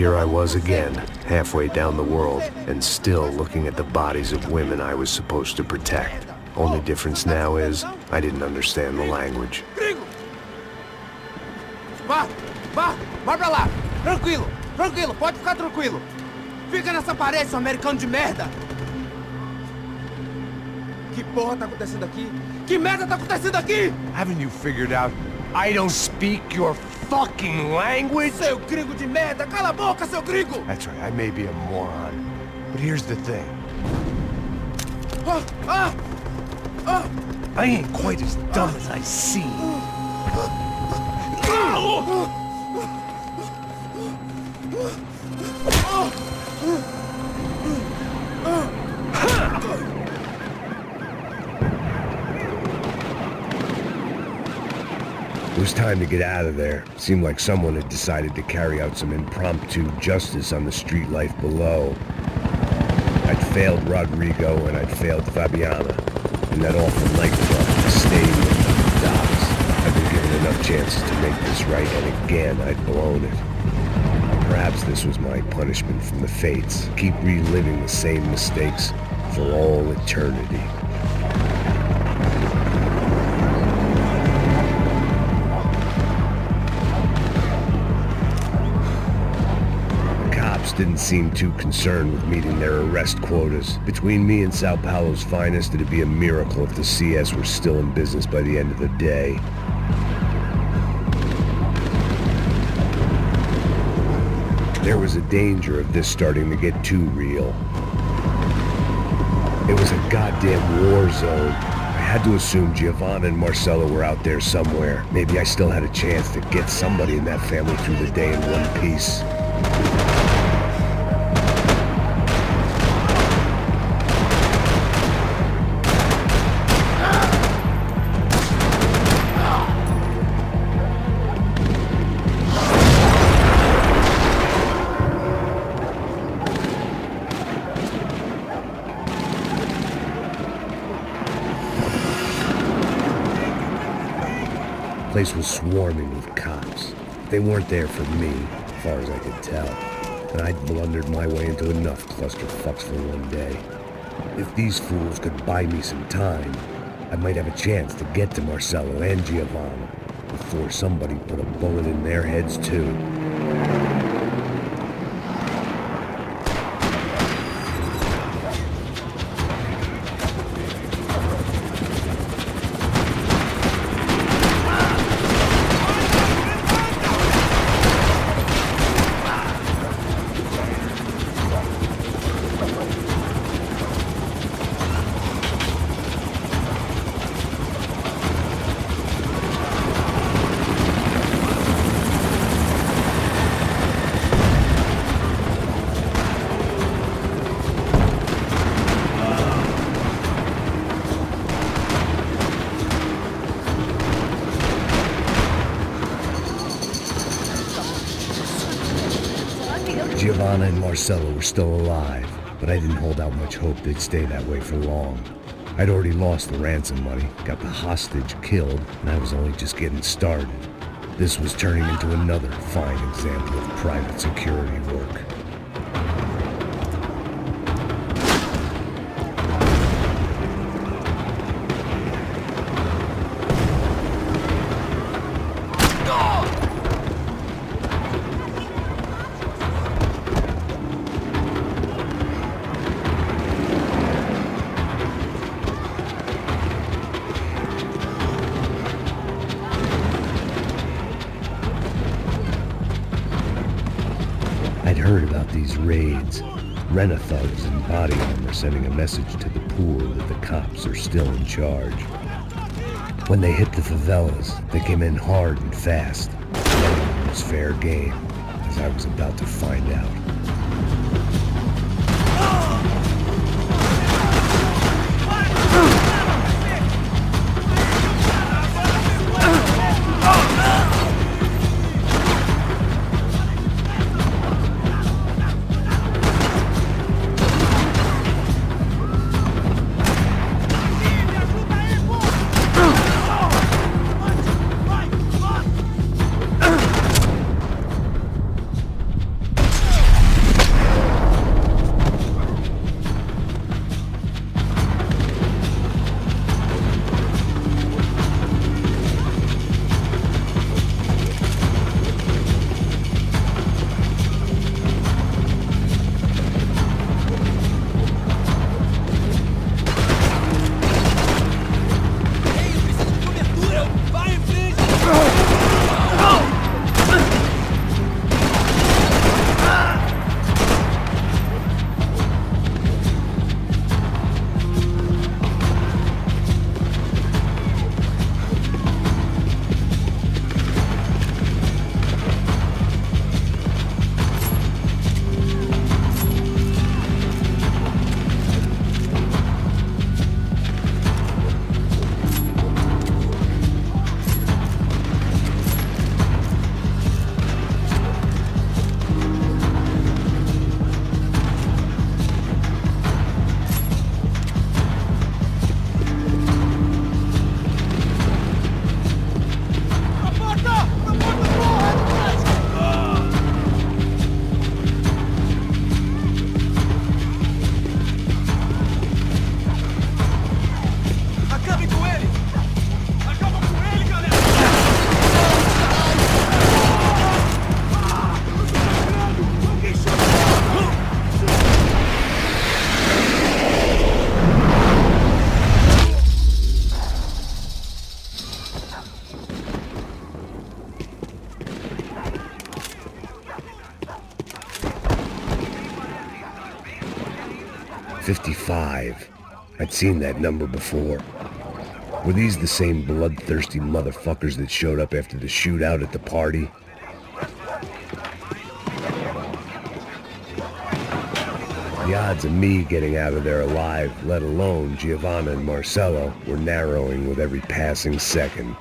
Here I was again, halfway down the world, and still looking at the bodies of women I was supposed to protect. Only difference now is, I didn't understand the language. Gringo! Vai pra lá! Tranquilo, tranquilo, pode ficar tranquilo! Fica nessa parede, seu americano de merda! Que porra tá acontecendo aqui? Que merda tá acontecendo aqui? Haven't you figured out I don't speak your fucking language? Seu gringo de merda! Cala a boca, seu gringo! That's right, I may be a moron. But here's the thing. I ain't quite as dumb as I seem. It was time to get out of there. Seemed like someone had decided to carry out some impromptu justice on the street life below. I'd failed Rodrigo and I'd failed Fabiana. And that awful nightclub, the stadium, the docks. I'd been given enough chances to make this right, and again I'd blown it. Perhaps this was my punishment from the fates. Keep reliving the same mistakes for all eternity. Didn't seem too concerned with meeting their arrest quotas. Between me and Sao Paulo's finest, it'd be a miracle if the CS were still in business by the end of the day. There was a danger of this starting to get too real. It was a goddamn war zone. I had to assume Giovanna and Marcelo were out there somewhere. Maybe I still had a chance to get somebody in that family through the day in one piece. The place was swarming with cops. They weren't there for me, as far as I could tell, and I'd blundered my way into enough clusterfucks for one day. If these fools could buy me some time, I might have a chance to get to Marcelo and Giovanna before somebody put a bullet in their heads too. Giovanna and Marcelo were still alive, but I didn't hold out much hope they'd stay that way for long. I'd already lost the ransom money, got the hostage killed, and I was only just getting started. This was turning into another fine example of private security work. I'd heard about these raids. Rent-a-thugs in body armor sending a message to the poor that the cops are still in charge. When they hit the favelas, they came in hard and fast. It was fair game, as I was about to find out. 55. I'd seen that number before. Were these the same bloodthirsty motherfuckers that showed up after the shootout at the party? The odds of me getting out of there alive, let alone Giovanna and Marcello, were narrowing with every passing second.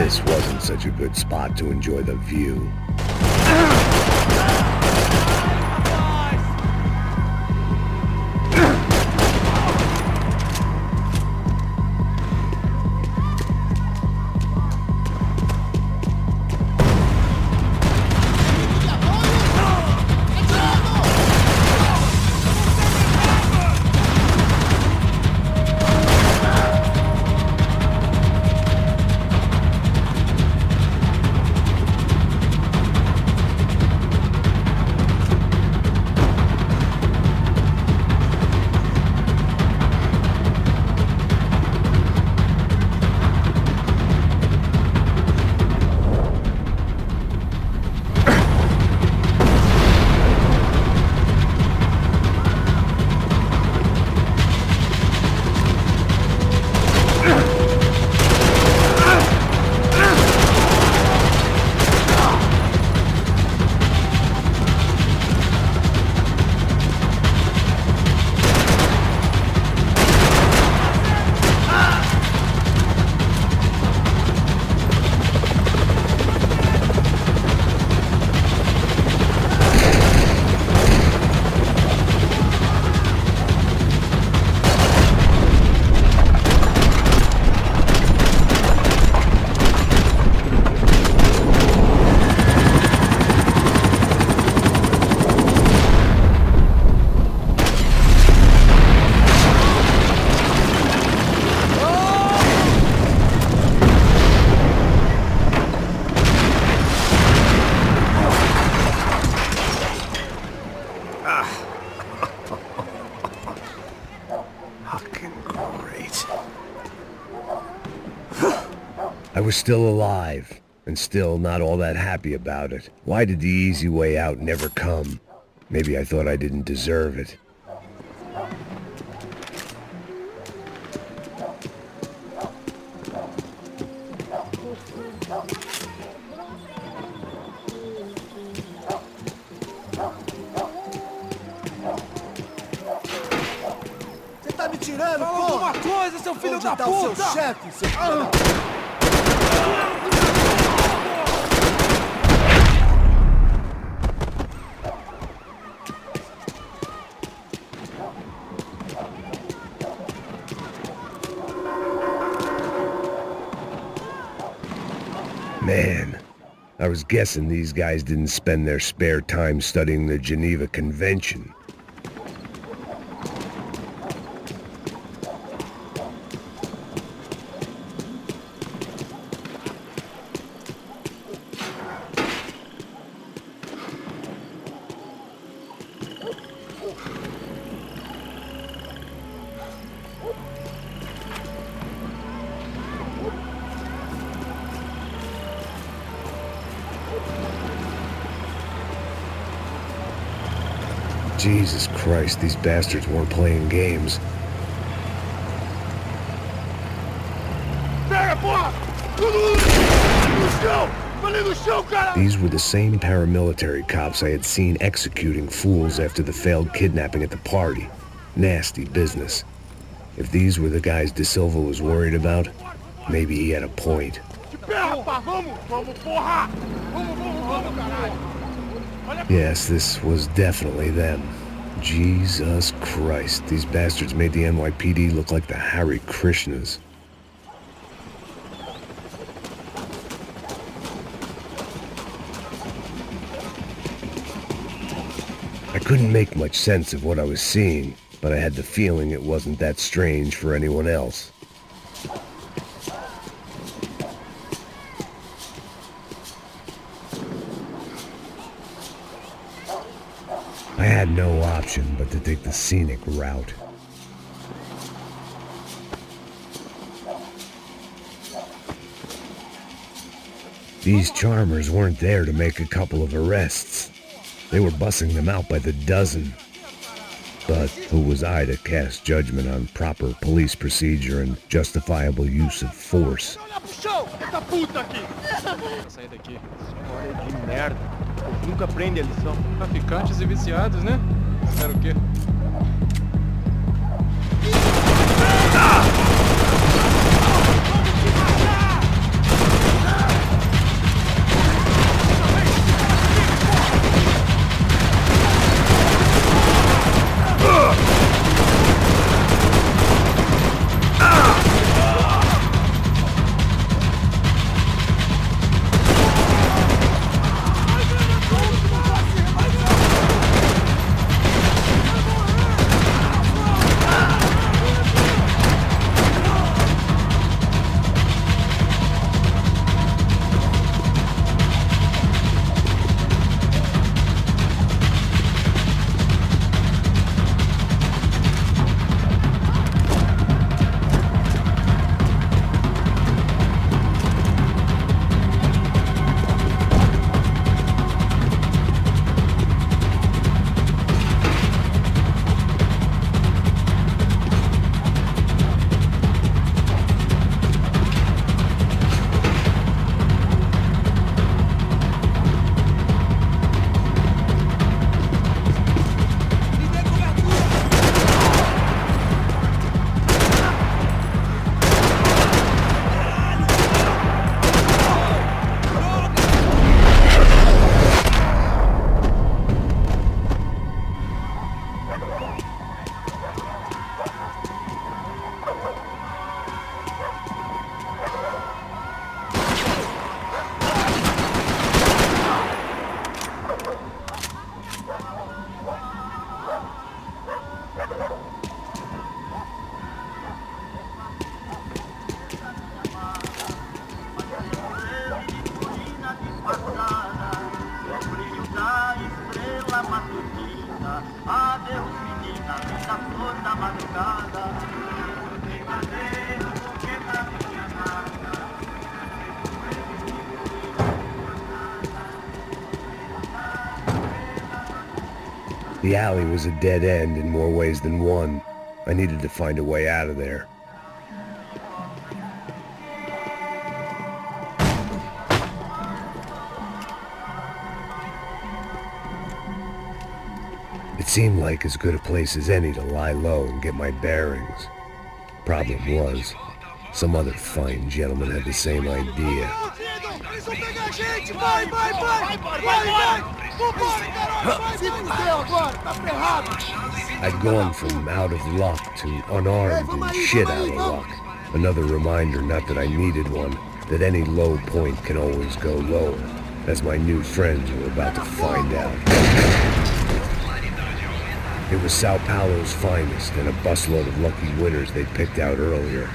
This wasn't such a good spot to enjoy the view. I was still alive, and still not all that happy about it. Why did the easy way out never come? Maybe I thought I didn't deserve it. Você tá me tirando, Fala porra! alguma coisa, seu filho Onde da tá puta! o seu chefe, seu filho da... Man, I was guessing these guys didn't spend their spare time studying the Geneva Convention. Jesus Christ, these bastards weren't playing games. These were the same paramilitary cops I had seen executing fools after the failed kidnapping at the party. Nasty business. If these were the guys De Silva was worried about, maybe he had a point. Yes, this was definitely them. Jesus Christ, these bastards made the NYPD look like the Hare Krishnas. I couldn't make much sense of what I was seeing, but I had the feeling it wasn't that strange for anyone else. I had no option but to take the scenic route. These charmers weren't there to make a couple of arrests. They were bussing them out by the dozen. But who was I to cast judgment on proper police procedure and justifiable use of force? Sair daqui. História de merda. Eles nunca aprendem a lição. Traficantes e viciados, né? Espero o quê? The alley was a dead end in more ways than one. I needed to find a way out of there. It seemed like as good a place as any to lie low and get my bearings. Problem was, some other fine gentleman had the same idea. I'd gone from out of luck to unarmed and shit out of luck. Another reminder, not that I needed one, that any low point can always go lower, as my new friends were about to find out. It was Sao Paulo's finest and a busload of lucky winners they'd picked out earlier.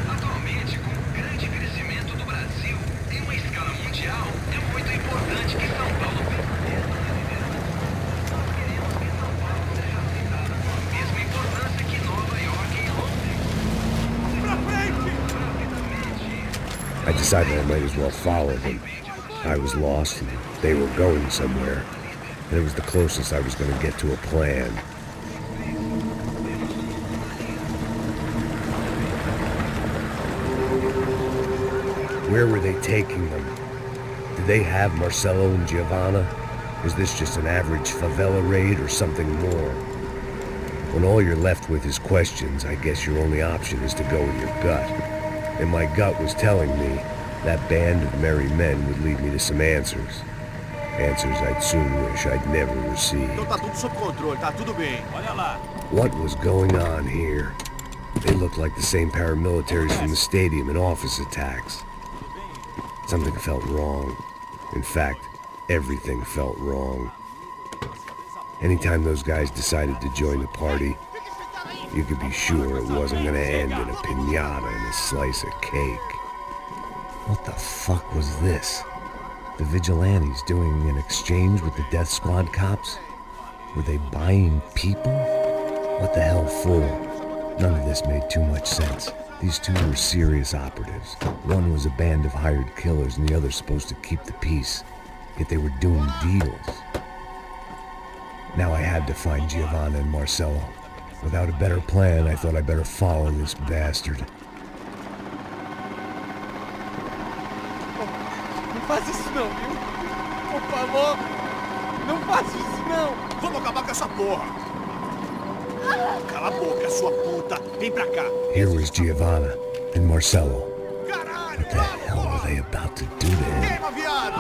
Atualmente, com o grande crescimento do Brasil em uma escala mundial, é muito importante que São Paulo permaneça na liderança. Nós queremos que São Paulo seja aceitada com a mesma importância que Nova York e Londres. Pra frente! I decided I might as well follow them. I was lost and they were going somewhere. and it was the closest I was going to get to a plan. Where were they taking them? Did they have Marcelo and Giovanna? Was this just an average favela raid or something more? When all you're left with is questions, I guess your only option is to go with your gut. And my gut was telling me that band of merry men would lead me to some answers. Answers I'd soon wish I'd never received. Então tá tudo sob controle, tá tudo bem. Olha lá. What was going on here? They looked like the same paramilitaries from the stadium in office attacks. Something felt wrong. In fact, everything felt wrong. Anytime those guys decided to join the party, you could be sure it wasn't gonna end in a piñata and a slice of cake. What the fuck was this? The vigilantes doing an exchange with the death squad cops? Were they buying people? What the hell for? None of this made too much sense. These two were serious operatives. One was a band of hired killers and the other supposed to keep the peace. Yet they were doing deals. Now I had to find Giovanna and Marcelo. Without a better plan, I thought I'd better follow this bastard. Não faz isso não, viu? Por favor, não faz isso não. Vamos acabar com essa porra. Cala a boca, sua puta. Vem pra cá. Here was Giovanna and Marcelo. Caralho! What the hell were they about to do to him? Queima, viado!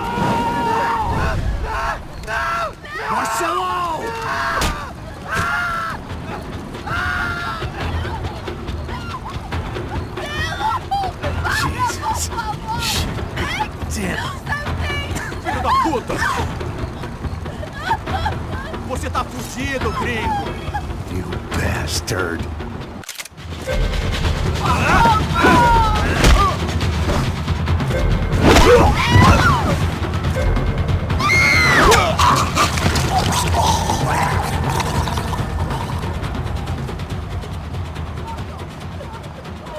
Marcelo! Jesus! Damn! Filho da puta! Você tá fugido, gringo! You bastard!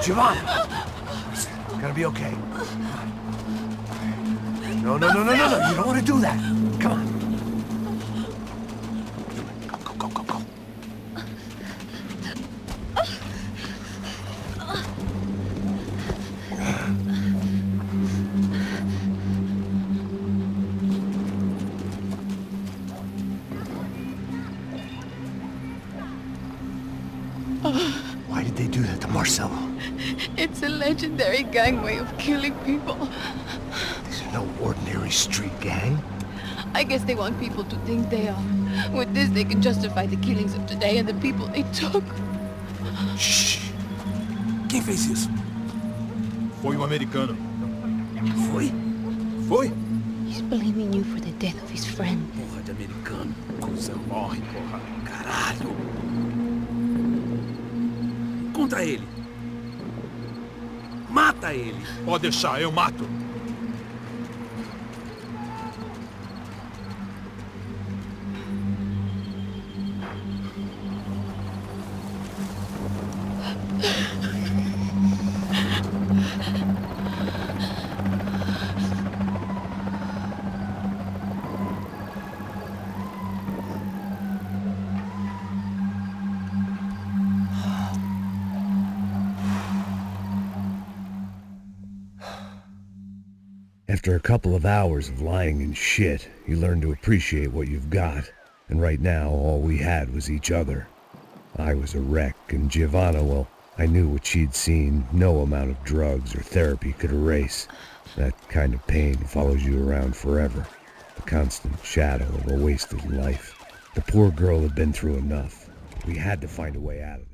Giovanna! It's gonna be okay. No. You don't want to do that. Come on. Go. Why did they do that to Marcelo? It's a legendary gang way of killing people. These are no ordinary street gang. I guess they want people to think they are. With this, they can justify the killings of today and the people they took. Shh. Quem fez isso? Foi americano. Foi? He's blaming you for the death of his friend. Porra de americano. Coisa morre, porra. Caralho. Contra ele. Mata ele. Pode deixar, eu mato. After a couple of hours of lying in shit, you learn to appreciate what you've got. And right now, all we had was each other. I was a wreck, and Giovanna, well, I knew what she'd seen no amount of drugs or therapy could erase. That kind of pain follows you around forever. The constant shadow of a wasted life. The poor girl had been through enough. We had to find a way out of it.